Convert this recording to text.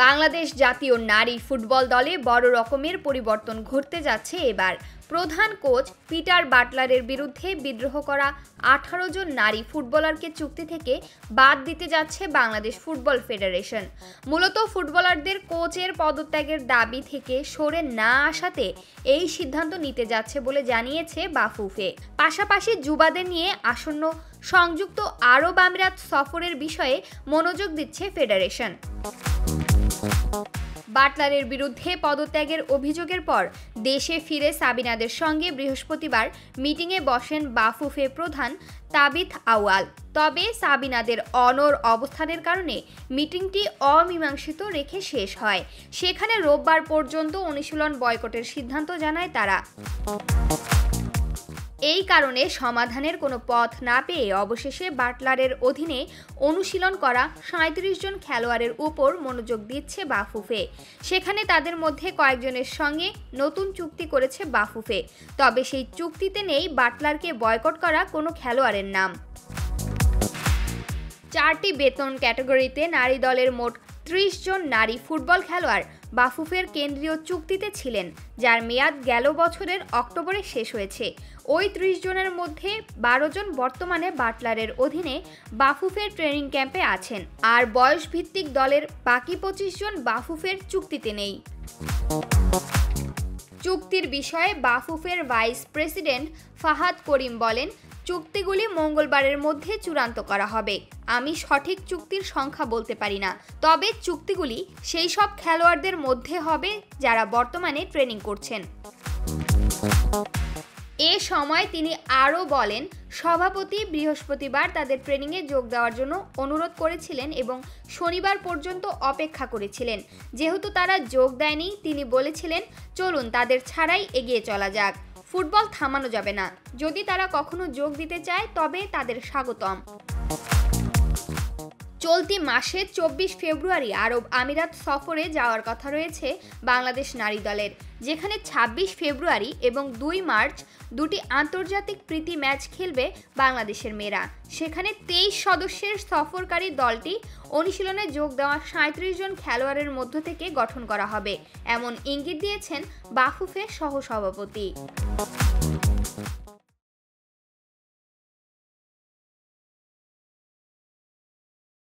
বাংলাদেশ জাতীয় নারী ফুটবল দলে বড় রকমের পরিবর্তন ঘটতে যাচ্ছে এবার। প্রধান কোচ পিটার বাটলারের বিরুদ্ধে বিদ্রোহ করা 18 জন নারী ফুটবলারকে চুক্তি থেকে বাদ দিতে যাচ্ছে বাংলাদেশ ফুটবল ফেডারেশন। মূলত ফুটবলারদের কোচের পদত্যাগের দাবি থেকে সরে না আসাতে এই সিদ্ধান্ত নিতে যাচ্ছে বলে জানিয়েছে বাফুফে। পাশাপাশি যুবাদের নিয়ে আসন্ন সংযুক্ত আরব আমিরাত সফরের বিষয়ে মনোযোগ দিচ্ছে ফেডারেশন। বাটলারের বিরুদ্ধে পদত্যাগের অভিযোগের পর দেশে ফিরে সাবিনাদের সঙ্গে বৃহস্পতিবার মিটিংয়ে বসেন বাফুফে প্রধান তাবিথ আউয়াল। তবে সাবিনাদের অনড় অবস্থানের কারণে মিটিংটি অমীমাংসিত রেখে শেষ হয়। সেখানে রোববার পর্যন্ত অনুশীলন বয়কটের সিদ্ধান্ত জানায় তারা। এই কারণে সমাধানের কোনো পথ না পেয়ে অবশেষে বাটলারের অধীনে অনুশীলন করা 37 জন খেলোয়াড়ের উপর মনোযোগ দিচ্ছে বাফুফে। সেখানে তাদের মধ্যে কয়েকজনের সঙ্গে নতুন চুক্তি করেছে বাফুফে। তবে সেই চুক্তিতে নেই বাটলারকে বয়কট করা কোনো খেলোয়াড়ের নাম। 4টি বেতন ক্যাটাগরিতে নারী দলের মোট 30 জন নারী ফুটবল খেলোয়াড় বাফুফের কেন্দ্রীয় চুক্তিতে ছিলেন, যার মেয়াদ গেল বছরের অক্টোবরে শেষ হয়েছে। ওই 30 জনের মধ্যে 12 জন বর্তমানে বাটলারের অধীনে বাফুফের ট্রেনিং ক্যাম্পে আছেন, আর বয়সভিত্তিক দলের বাকি 25 জন বাফুফের চুক্তিতে নেই। চুক্তির বিষয়ে বাফুফের ভাইস প্রেসিডেন্ট ফাহাদ করিম বলেন, চুক্তিগুলি মঙ্গলবারের মধ্যে চূড়ান্ত করা হবে। আমি সঠিক চুক্তির সংখ্যা বলতে পারি না, তবে চুক্তিগুলি সেই সব খেলোয়াড়দের মধ্যে হবে যারা বর্তমানে ট্রেনিং করছেন। এ সময় তিনি আরও বলেন, সভাপতি বৃহস্পতিবার তাদের ট্রেনিংয়ে যোগ দেওয়ার জন্য অনুরোধ করেছিলেন এবং শনিবার পর্যন্ত অপেক্ষা করেছিলেন। যেহেতু তারা যোগ দেয়নি, তিনি বলেছিলেন, চলুন তাদের ছাড়াই এগিয়ে চলা যাক। ফুটবল থামানো যাবে না। যদি তারা কখনো যোগ দিতে চায় তবে তাদের স্বাগতম। চলতি মাসে 24 ফেব্রুয়ারি আরব আমিরাত সফরে যাওয়ার কথা রয়েছে বাংলাদেশ নারী দলের, যেখানে 26 ফেব্রুয়ারি এবং 2 মার্চ দুটি আন্তর্জাতিক প্রীতি ম্যাচ খেলবে বাংলাদেশের মেয়েরা। সেখানে 23 সদস্যের সফরকারী দলটি অনুশীলনে যোগ দেওয়া 37 জন খেলোয়াড়ের মধ্য থেকে গঠন করা হবে, এমন ইঙ্গিত দিয়েছেন বাফুফে সহসভাপতি।